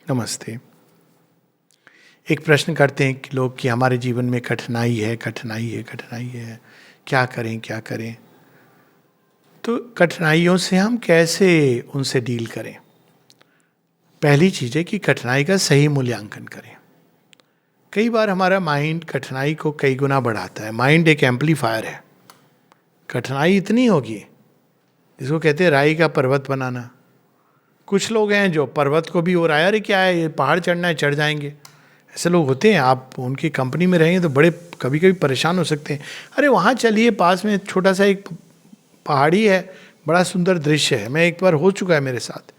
नमस्ते। एक प्रश्न करते हैं कि लोग कि हमारे जीवन में कठिनाई है, कठिनाई है, कठिनाई है, क्या करें, क्या करें? तो कठिनाइयों से हम कैसे उनसे डील करें? पहली चीज़ है कि कठिनाई का सही मूल्यांकन करें। कई बार हमारा माइंड कठिनाई को कई गुना बढ़ाता है। माइंड एक एम्पलीफायर है। कठिनाई इतनी होगी, जिसको कहते हैं राई का पर्वत बनाना। कुछ लोग हैं जो पर्वत को भी हो रहा है, अरे क्या है, ये पहाड़ चढ़ना है, चढ़ जाएंगे। ऐसे लोग होते हैं, आप उनकी कंपनी में रहेंगे तो बड़े कभी कभी परेशान हो सकते हैं। अरे वहाँ चलिए, पास में छोटा सा एक पहाड़ी है, बड़ा सुंदर दृश्य है। मैं एक बार हो चुका है मेरे साथ,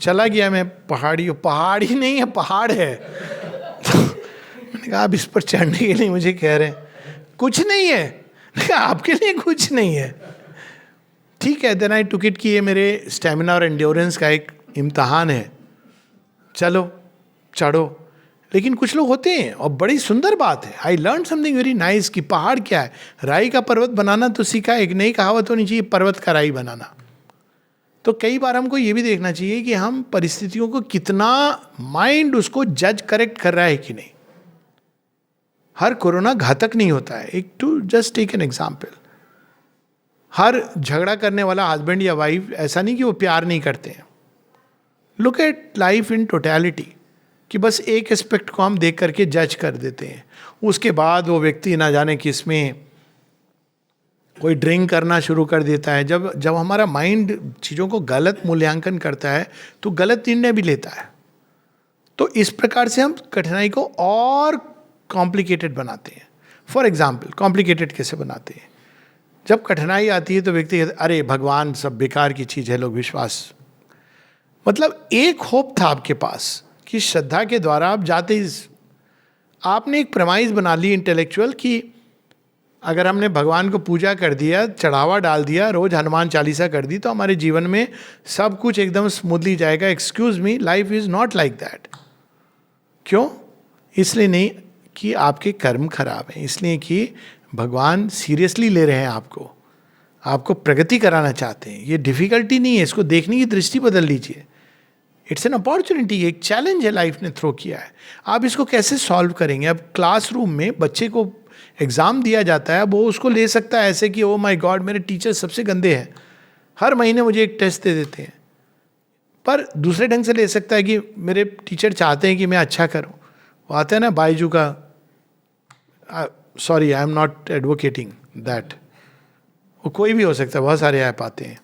चला गया मैं। पहाड़ी नहीं है, पहाड़ है। तो मैंने कहा आप इस पर चढ़ने के लिए मुझे कह रहे हैं, कुछ नहीं है। मैंने कहा आपके लिए कुछ नहीं है, ठीक है। देन आई टुक इट कि ये मेरे स्टेमिना और एंड्योरेंस का एक इम्तहान है, चलो चढ़ो। लेकिन कुछ लोग होते हैं, और बड़ी सुंदर बात है, I learn something very nice कि पहाड़ क्या है, राई का पर्वत बनाना तो सीखा। एक नई कहावत होनी चाहिए, पर्वत का राई बनाना। तो कई बार हमको ये भी देखना चाहिए कि हम परिस्थितियों को कितना, माइंड उसको जज करेक्ट कर रहा है कि नहीं। हर कोरोना घातक नहीं होता है। एक to just take an example, हर झगड़ा करने वाला हस्बैंड या वाइफ ऐसा नहीं कि वो प्यार नहीं करते हैं। Look at life in totality, कि बस एक एस्पेक्ट को हम देख करके जज कर देते हैं। उसके बाद वो व्यक्ति ना जाने किस में कोई ड्रिंक करना शुरू कर देता है। जब जब हमारा माइंड चीज़ों को गलत मूल्यांकन करता है तो गलत निर्णय भी लेता है। तो इस प्रकार से हम कठिनाई को और कॉम्प्लिकेटेड बनाते हैं। फॉर एग्जाम्पल, कॉम्प्लिकेटेड कैसे बनाते हैं? जब कठिनाई आती है तो व्यक्ति कहते अरे भगवान सब बेकार की चीज़ है, लोग विश्वास, मतलब एक होप था आपके पास कि श्रद्धा के द्वारा आप जाते ही, आपने एक प्रमाइज बना ली इंटेलेक्चुअल कि अगर हमने भगवान को पूजा कर दिया, चढ़ावा डाल दिया, रोज हनुमान चालीसा कर दी, तो हमारे जीवन में सब कुछ एकदम स्मूथली जाएगा। Excuse me, life is not like that. क्यों? इसलिए नहीं कि आपके कर्म खराब हैं, इसलिए कि भगवान सीरियसली ले रहे हैं आपको, आपको प्रगति कराना चाहते हैं। ये डिफिकल्टी नहीं है, इसको देखने की दृष्टि बदल लीजिए। इट्स एन अपॉर्चुनिटी, एक चैलेंज है लाइफ ने थ्रो किया है। आप इसको कैसे सॉल्व करेंगे? अब क्लासरूम में बच्चे को एग्जाम दिया जाता है, वो उसको ले सकता है ऐसे कि ओ माय गॉड मेरे टीचर सबसे गंदे हैं, हर महीने मुझे एक टेस्ट दे देते हैं। पर दूसरे ढंग से ले सकता है कि मेरे टीचर चाहते हैं कि मैं अच्छा करूं। वो आता है ना बायजू का, sorry I am not advocating that, वो कोई भी हो सकता है, बहुत सारे ऐप आते हैं,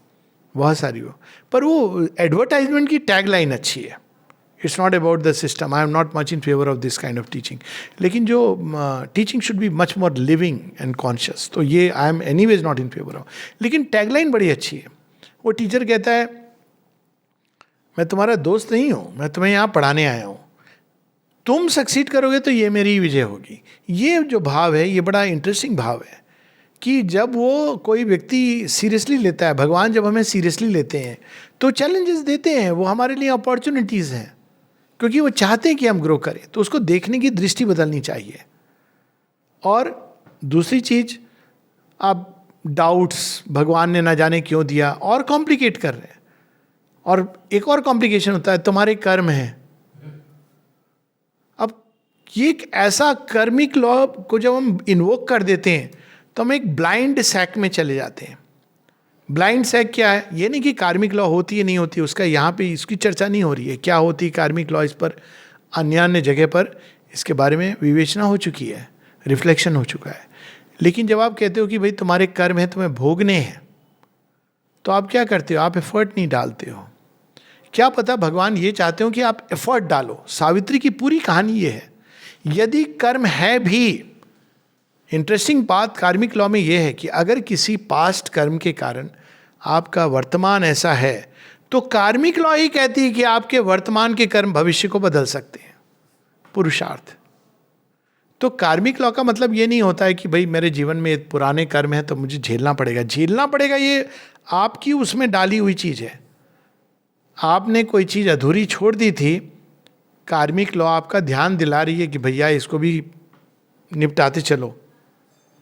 बहुत सारी हो, पर वो एडवर्टाइजमेंट की टैग लाइन अच्छी है। It's not about the system, I am not much in favour of this kind of teaching. लेकिन जो teaching should be much more living and conscious, तो ये I am any ways not in favour of. लेकिन tag line बड़ी अच्छी है। वो teacher कहता है मैं तुम्हारा दोस्त नहीं हूँ, मैं तुम्हें यहाँ पढ़ाने आया हूँ, तुम सक्सीड करोगे तो ये मेरी विजय होगी। ये जो भाव है, ये बड़ा इंटरेस्टिंग भाव है कि जब वो कोई व्यक्ति सीरियसली लेता है, भगवान जब हमें सीरियसली लेते हैं तो चैलेंजेस देते हैं, वो हमारे लिए अपॉर्चुनिटीज़ हैं, क्योंकि वो चाहते हैं कि हम ग्रो करें। तो उसको देखने की दृष्टि बदलनी चाहिए। और दूसरी चीज, आप डाउट्स भगवान ने ना जाने क्यों दिया और कॉम्प्लिकेट कर रहे हैं। और एक और कॉम्प्लिकेशन होता है, तुम्हारे कर्म हैं। अब ये एक ऐसा कर्मिक लॉ को जब हम इन्वोक कर देते हैं तो हम एक ब्लाइंड सैक में चले जाते हैं। ब्लाइंड सैक क्या है? ये नहीं कि कार्मिक लॉ होती है नहीं होती, उसका यहाँ पे इसकी चर्चा नहीं हो रही है। क्या होती है कार्मिक लॉ, इस पर अन्य जगह पर इसके बारे में विवेचना हो चुकी है, रिफ्लेक्शन हो चुका है। लेकिन जब आप कहते हो कि भाई तुम्हारे कर्म है, तुम्हें भोगने हैं, तो आप क्या करते हो? आप एफर्ट नहीं डालते हो। क्या पता भगवान ये चाहते हो कि आप एफर्ट डालो। सावित्री की पूरी कहानी ये है। यदि कर्म है भी, इंटरेस्टिंग बात कार्मिक लॉ में यह है कि अगर किसी पास्ट कर्म के कारण आपका वर्तमान ऐसा है, तो कार्मिक लॉ ही कहती है कि आपके वर्तमान के कर्म भविष्य को बदल सकते हैं। पुरुषार्थ। तो कार्मिक लॉ का मतलब ये नहीं होता है कि भाई मेरे जीवन में पुराने कर्म है तो मुझे झेलना पड़ेगा। झेलना पड़ेगा ये आपकी उसमें डाली हुई चीज है। आपने कोई चीज अधूरी छोड़ दी थी, कार्मिक लॉ आपका ध्यान दिला रही है कि भैया इसको भी निपटाते चलो,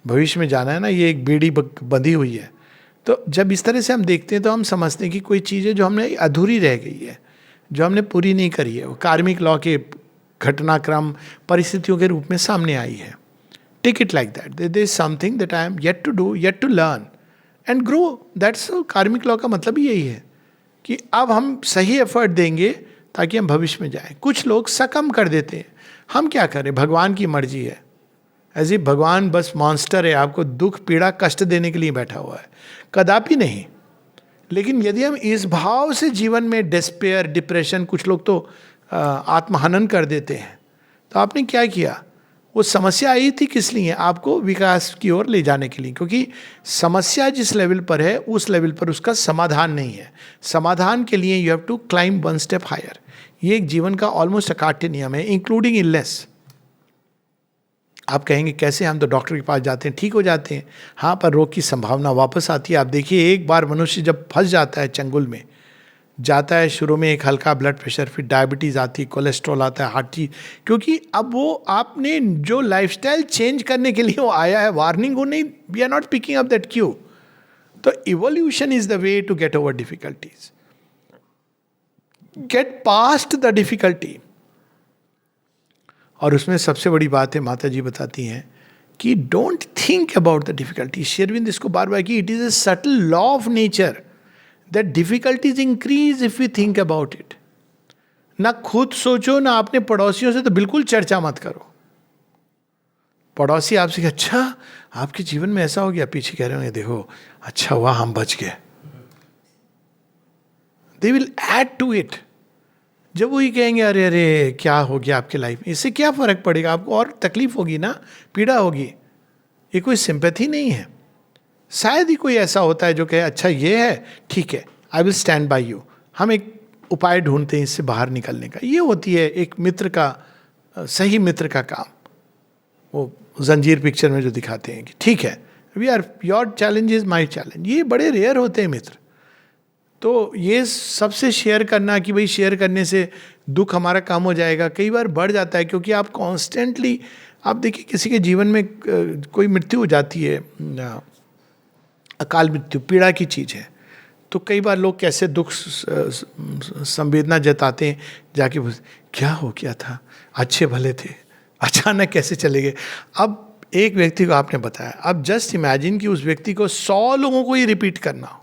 भविष्य में जाना है ना, ये एक बेड़ी बंधी हुई है। तो जब इस तरह से हम देखते हैं तो हम समझते हैं कि कोई चीज़ है जो हमने अधूरी रह गई है, जो हमने पूरी नहीं करी है, वो कार्मिक लॉ के घटनाक्रम परिस्थितियों के रूप में सामने आई है. Take it like that, there is something that I am yet to do, yet to learn and grow. That's karmic law का मतलब यही है कि अब हम सही एफर्ट देंगे ताकि हम भविष्य में जाएं. कुछ लोग सकम कर देते हैं. हम क्या करें, भगवान की मर्जी है. ऐसे भगवान बस मॉन्स्टर है, आपको दुख पीड़ा कष्ट देने के लिए बैठा हुआ है, कदापि नहीं. लेकिन यदि हम इस भाव से जीवन में डिस्पेयर, डिप्रेशन, कुछ लोग तो आत्महनन कर देते हैं, तो आपने क्या किया? वो समस्या आई थी किस लिए? आपको विकास की ओर ले जाने के लिए. क्योंकि समस्या जिस लेवल पर है उस लेवल पर उसका समाधान नहीं है. समाधान के लिए you have to climb one step higher. ये एक जीवन का ऑलमोस्ट अकाट्य नियम है, इंक्लूडिंग इलनेस. आप कहेंगे कैसे, हम तो डॉक्टर के पास जाते हैं ठीक हो जाते हैं. हाँ, पर रोग की संभावना वापस आती है. आप देखिए, एक बार मनुष्य जब फंस जाता है चंगुल में, जाता है, शुरू में एक हल्का ब्लड प्रेशर, फिर डायबिटीज आती है, कोलेस्ट्रॉल आता है, हार्ट की, क्योंकि अब वो आपने जो लाइफस्टाइल चेंज करने के लिए वो आया है, वार्निंग हो नहीं, we are not picking up that cue. तो evolution is the way to get over difficulties, get past the difficulty. और उसमें सबसे बड़ी बात है, माता जी बताती हैं कि don't think about the difficulty. शेरविंद इसको बार बार की, it is a subtle law of nature that difficulties increase if we think about it. ना खुद सोचो, ना अपने पड़ोसियों से तो बिल्कुल चर्चा मत करो. पड़ोसी आपसे अच्छा आपके जीवन में ऐसा हो गया, पीछे कह रहे होंगे देखो अच्छा हुआ हम बच गए. They will add to it. जब वही कहेंगे अरे अरे क्या हो गया आपके लाइफ में, इससे क्या फर्क पड़ेगा, आपको और तकलीफ होगी ना, पीड़ा होगी. ये कोई सिंपैथी नहीं है. शायद ही कोई ऐसा होता है जो कहे अच्छा ये है, ठीक है, I will stand by you. हम एक उपाय ढूंढते हैं इससे बाहर निकलने का. ये होती है एक मित्र का, सही मित्र का काम. वो जंजीर पिक्चर में जो दिखाते हैं कि ठीक है, we are, your challenge is my challenge. ये बड़े रेयर होते हैं मित्र. तो ये सबसे शेयर करना कि भाई शेयर करने से दुख हमारा कम हो जाएगा, कई बार बढ़ जाता है. क्योंकि आप कॉन्स्टेंटली, आप देखिए किसी के जीवन में कोई मृत्यु हो जाती है, अकाल मृत्यु पीड़ा की चीज़ है, तो कई बार लोग कैसे दुख संवेदना जताते हैं, जाके क्या हो गया था, अच्छे भले थे, अचानक कैसे चले गए. अब एक व्यक्ति को आपने बताया, अब जस्ट इमेजिन कि उस व्यक्ति को 100 लोगों को ही रिपीट करना हो.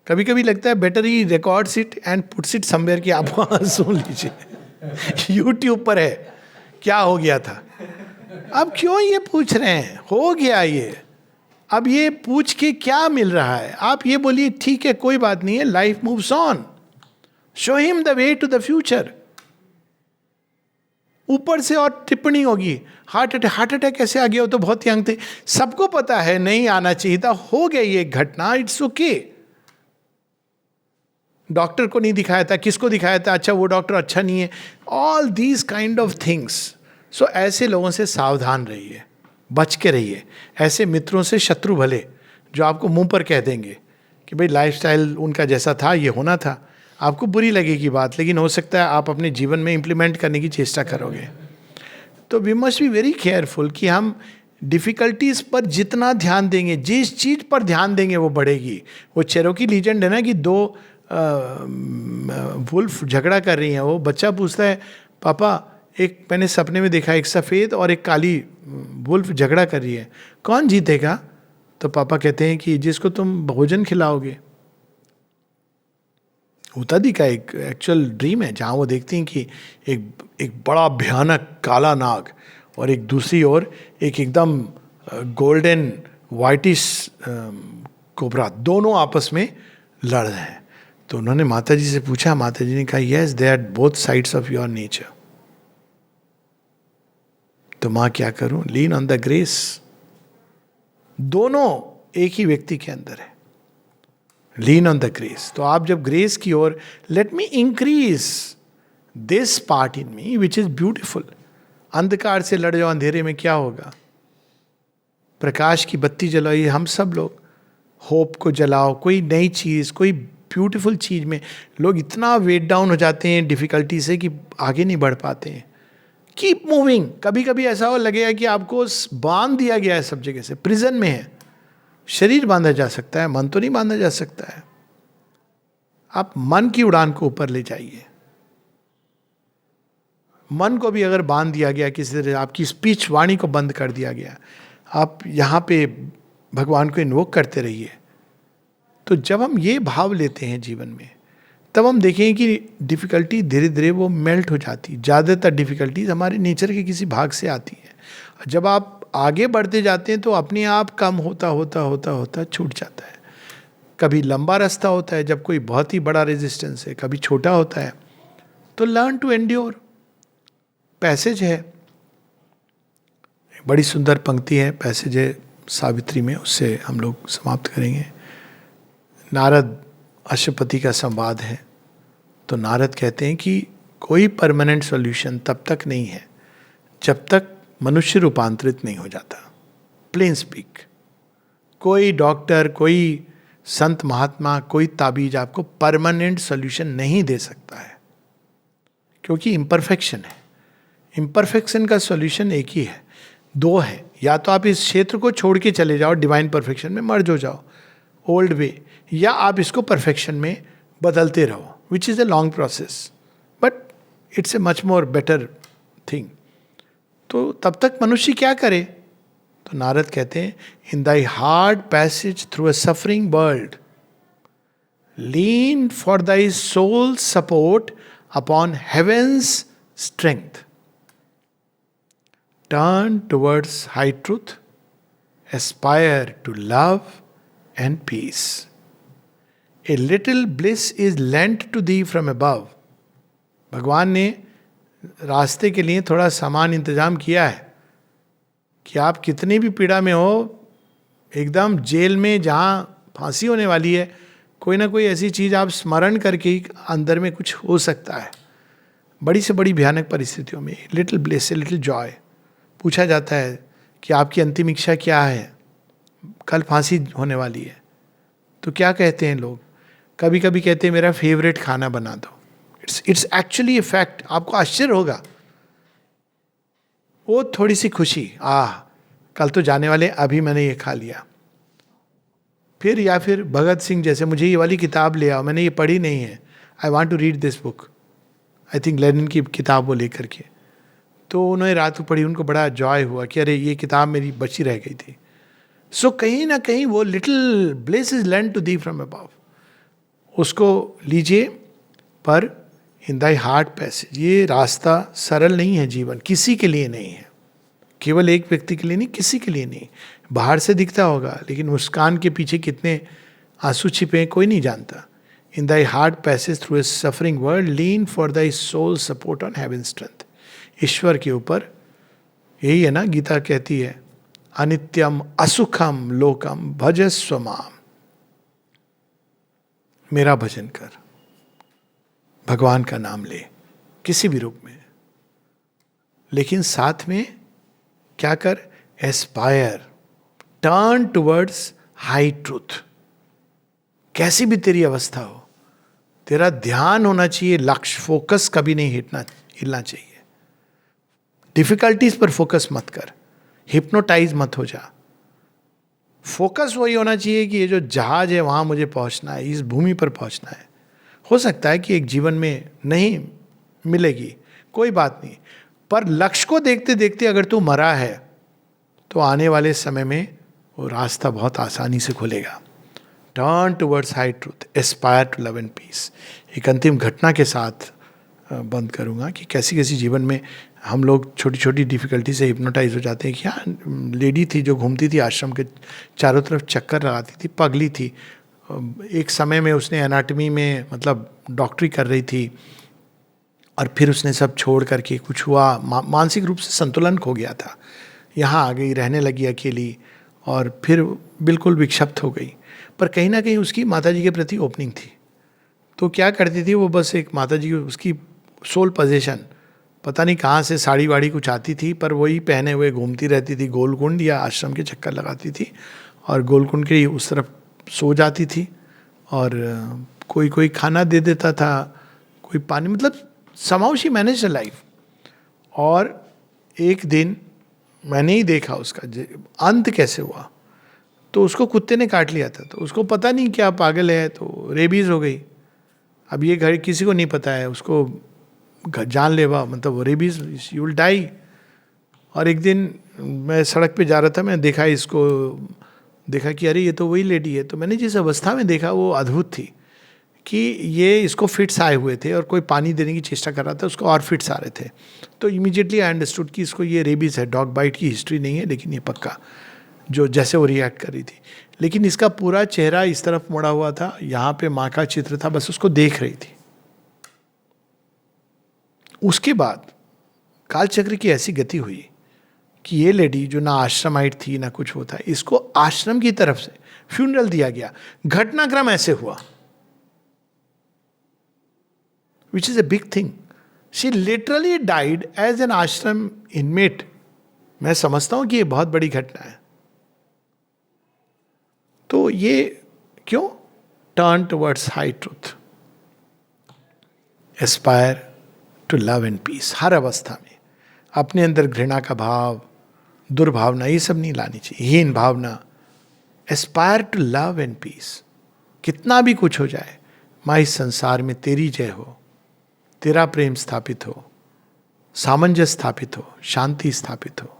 कभी कभी लगता है better he records it and puts it somewhere कि आप वहाँ सुन लीजिए. यूट्यूब पर है क्या हो गया था. अब क्यों ये पूछ रहे हैं, हो गया ये, अब ये पूछ के क्या मिल रहा है. आप ये बोलिए ठीक है कोई बात नहीं है, life moves on, show him the way to the future. ऊपर से और टिप्पणी होगी, हार्ट अटैक कैसे आ गया, हो तो बहुत यंग थे, सबको पता है नहीं आना चाहिए था, हो गई ये घटना, इट्स ओके. डॉक्टर को नहीं दिखाया था, किसको दिखाया था, अच्छा वो डॉक्टर अच्छा नहीं है. All these kind of things. So ऐसे लोगों से सावधान रहिए, बच के रहिए. ऐसे मित्रों से शत्रु भले, जो आपको मुंह पर कह देंगे कि भाई लाइफस्टाइल उनका जैसा था ये होना था. आपको बुरी लगेगी बात, लेकिन हो सकता है आप अपने जीवन में इंप्लीमेंट करने की चेष्टा करोगे. तो we must be very careful कि हम डिफ़िकल्टीज पर जितना ध्यान देंगे, जिस चीज़ पर ध्यान देंगे वो बढ़ेगी. वो चेरोकी लीजेंड है ना कि 2 वुल्फ झगड़ा कर रही हैं. वो बच्चा पूछता है पापा, एक मैंने सपने में देखा, एक सफ़ेद और एक काली वुल्फ झगड़ा कर रही है, कौन जीतेगा? तो पापा कहते हैं कि जिसको तुम भोजन खिलाओगे. उतादी का एक एक्चुअल ड्रीम है जहाँ वो देखती हैं कि एक बड़ा भयानक काला नाग और एक दूसरी ओर एक एकदम गोल्डन वाइटिश कोबरा, दोनों आपस में लड़ रहे हैं. तो उन्होंने माता जी से पूछा, माता जी ने कहा yes they are both sides of your nature. तो माँ क्या करूं, लीन ऑन द ग्रेस. दोनों एक ही व्यक्ति के अंदर है, लीन ऑन द ग्रेस. तो आप जब ग्रेस की ओर, let me increase this part in me which is beautiful. अंधकार से लड़ जाओ, अंधेरे में क्या होगा, प्रकाश की बत्ती जलाइए. हम सब लोग होप को जलाओ, कोई नई चीज़, कोई ब्यूटीफुल चीज़ में. लोग इतना वेट डाउन हो जाते हैं डिफ़िकल्टी से कि आगे नहीं बढ़ पाते हैं. Keep moving. कभी कभी ऐसा हो लगेगा कि आपको बांध दिया गया है सब जगह से, प्रिजन में है. शरीर बांधा जा सकता है, मन तो नहीं बांधा जा सकता है. आप मन की उड़ान को ऊपर ले जाइए। मन को भी अगर बांध दिया गया किसी तरह, आपकी स्पीच वाणी को बंद कर दिया गया, आप यहाँ पे भगवान को इन्वोक करते रहिए। तो जब हम ये भाव लेते हैं जीवन में, तब हम देखें कि डिफिकल्टी धीरे धीरे वो मेल्ट हो जाती। ज़्यादातर डिफिकल्टीज हमारे नेचर के किसी भाग से आती है। जब आप आगे बढ़ते जाते हैं तो अपने आप कम होता होता होता होता छूट जाता है। कभी लंबा रास्ता होता है जब कोई बहुत ही बड़ा रेजिस्टेंस है, कभी छोटा होता है। तो लर्न टू एंड्योर। पैसेज है, बड़ी सुंदर पंक्ति है, पैसेज है सावित्री में, उससे हम लोग समाप्त करेंगे। नारद अश्वपति का संवाद है। तो नारद कहते हैं कि कोई परमानेंट सॉल्यूशन तब तक नहीं है जब तक मनुष्य रूपांतरित नहीं हो जाता। प्लेन स्पीक, कोई डॉक्टर, कोई संत महात्मा, कोई ताबीज आपको परमानेंट सॉल्यूशन नहीं दे सकता है, क्योंकि इम्परफेक्शन है। इम्परफेक्शन का सॉल्यूशन एक ही है, दो है। या तो आप इस क्षेत्र को छोड़ के चले जाओ, डिवाइन परफेक्शन में मर्ज हो जाओ, ओल्ड वे, या आप इसको परफेक्शन में बदलते रहो, which is a long process, but it's a much more better thing. तो तब तक मनुष्य क्या करे? तो नारद कहते हैं, in thy hard passage through a suffering world, lean for thy soul support upon heaven's strength, turn towards high truth, aspire to love and peace, a little bliss is lent to thee from above. भगवान ने रास्ते के लिए थोड़ा सामान इंतजाम किया है कि आप कितनी भी पीड़ा में हो, एकदम जेल में जहाँ फांसी होने वाली है, कोई ना कोई ऐसी चीज़ आप स्मरण करके ही अंदर में कुछ हो सकता है। बड़ी से बड़ी भयानक परिस्थितियों में लिटिल ब्लिस, लिटिल जॉय। पूछा जाता है कि आपकी अंतिम इच्छा क्या है, कल फांसी होने वाली है, तो क्या कहते हैं लोग? कभी कभी कहते हैं मेरा फेवरेट खाना बना दो। It's actually a fact. आपको आश्चर्य होगा, वो थोड़ी सी खुशी, कल तो जाने वाले, अभी मैंने ये खा लिया। फिर या फिर भगत सिंह जैसे, मुझे ये वाली किताब ले आओ, मैंने ये पढ़ी नहीं है, I want to read this book. I think Lenin की किताब वो लेकर के, तो उन्होंने रात को पढ़ी, उनको बड़ा जॉय हुआ कि अरे ये किताब मेरी बची रह गई थी। सो कहीं ना कहीं वो little bliss is lent to thee from above, उसको लीजिए। पर इन दाई हार्ट पैसेज, ये रास्ता सरल नहीं है, जीवन किसी के लिए नहीं है, केवल एक व्यक्ति के लिए नहीं, किसी के लिए नहीं। बाहर से दिखता होगा, लेकिन मुस्कान के पीछे कितने आंसू छिपे हैं कोई नहीं जानता। In thy heart passage through a suffering world, lean for thy soul support on heaven strength. ईश्वर के ऊपर, यही है ना, गीता कहती है, अनित्यम असुखम लोकम भजस्व माम। मेरा भजन कर, भगवान का नाम ले किसी भी रूप में, लेकिन साथ में क्या कर? Aspire, turn towards high truth. कैसी भी तेरी अवस्था हो, तेरा ध्यान होना चाहिए, लक्ष्य, फोकस कभी नहीं हिलना चाहिए। डिफिकल्टीज पर फोकस मत कर, हिप्नोटाइज मत हो जा। फोकस वही होना चाहिए कि ये जो जहाज है वहां मुझे पहुंचना है, इस भूमि पर पहुंचना है। हो सकता है कि एक जीवन में नहीं मिलेगी, कोई बात नहीं, पर लक्ष्य को देखते देखते अगर तू मरा है तो आने वाले समय में वो रास्ता बहुत आसानी से खुलेगा। Turn towards high truth, aspire to love and peace. एक अंतिम घटना के साथ बंद करूंगा कि कैसी कैसी जीवन में हम लोग छोटी छोटी डिफिकल्टी से हिप्नोटाइज हो जाते हैं। कि हाँ, लेडी थी जो घूमती थी आश्रम के चारों तरफ, चक्कर लगाती थी, पगली थी। एक समय में उसने एनाटमी में मतलब डॉक्टरी कर रही थी, और फिर उसने सब छोड़ करके, कुछ हुआ, मानसिक रूप से संतुलन खो गया था, यहाँ आ गई, रहने लगी अकेली, और फिर बिल्कुल विक्षिप्त हो गई। पर कहीं ना कहीं उसकी माता जी के प्रति ओपनिंग थी। तो क्या करती थी वो, बस एक माता जी, उसकी सोल पोजीशन पता नहीं कहाँ से साड़ी वाड़ी कुछ आती थी, पर वही पहने हुए घूमती रहती थी, गोलकुंड या आश्रम के चक्कर लगाती थी, और गोलकुंड के उस तरफ सो जाती थी, और कोई कोई खाना दे देता था, कोई पानी, मतलब somehow she managed her life। और एक दिन मैंने ही देखा उसका अंत कैसे हुआ। तो उसको कुत्ते ने काट लिया था, तो उसको पता नहीं क्या पागल है, तो रेबीज हो गई। अब ये घर किसी को नहीं पता है, उसको जानलेवा मतलब वो रेबीज, यू विल डाई। और एक दिन मैं सड़क पे जा रहा था, मैं देखा इसको, देखा कि अरे ये तो वही लेडी है। तो मैंने जिस अवस्था में देखा वो अद्भुत थी कि ये इसको फिट्स आए हुए थे और कोई पानी देने की चेष्टा कर रहा था, उसको और फिट्स आ रहे थे। तो इमीडिएटली आई अंडरस्टूड कि इसको ये रेबीज है, डॉग बाइट की हिस्ट्री नहीं है, लेकिन ये पक्का जो जैसे वो रिएक्ट कर रही थी। लेकिन इसका पूरा चेहरा इस तरफ मुड़ा हुआ था, यहाँ पे माँ का चित्र था, बस उसको देख रही थी। उसके बाद कालचक्र की ऐसी गति हुई कि ये लेडी जो ना आश्रमाइट थी ना कुछ होता, इसको आश्रम की तरफ से फ्यूनरल दिया गया। घटनाक्रम ऐसे हुआ, which is a big thing. She literally died as an ashram inmate. मैं समझता हूं कि ये बहुत बड़ी घटना है। तो ये क्यों? Turn towards high truth, aspire to love and peace. हर अवस्था में अपने अंदर घृणा का भाव, दुर्भावना, ये सब नहीं लानी चाहिए, हीन भावना। Aspire to love and peace. कितना भी कुछ हो जाए, माँ इस संसार में तेरी जय हो, तेरा प्रेम स्थापित हो, सामंजस्य स्थापित हो, शांति स्थापित हो।